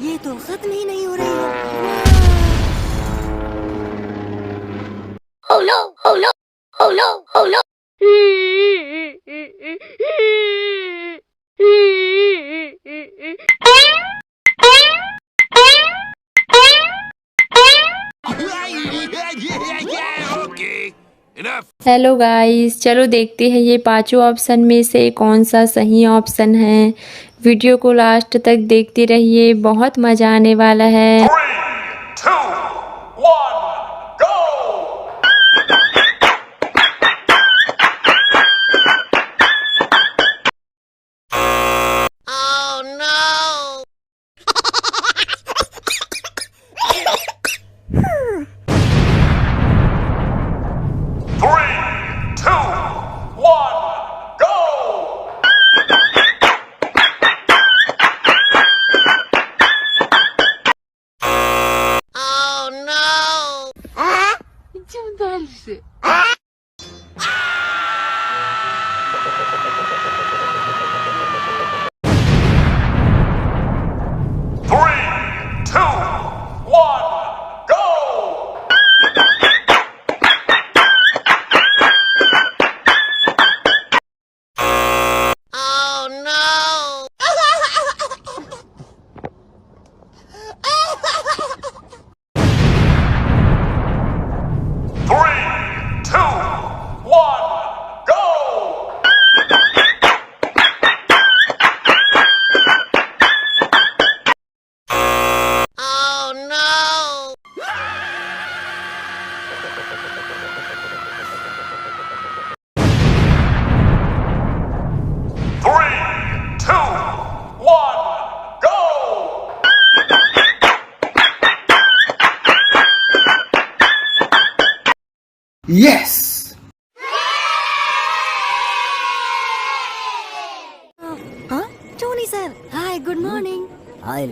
ये तो खत्म ही नहीं हो रही है। Oh no! Oh no! Oh no! Oh no! Hello guys, चलो देखते हैं ये पांचों ऑप्शन में से कौन सा सही ऑप्शन है। वीडियो को लास्ट तक देखते रहिए, बहुत मज़ा आने वाला है। 3, 2, 1, go! Oh no! 3, 2, 1, go! Oh no! İçim dönüşü. 3, 2, 1, go! Oh no! 3, 2, 1, go! Oh no! 3, 2, 1, go! Yes! Huh? Tony sir, hi, good morning. Hi,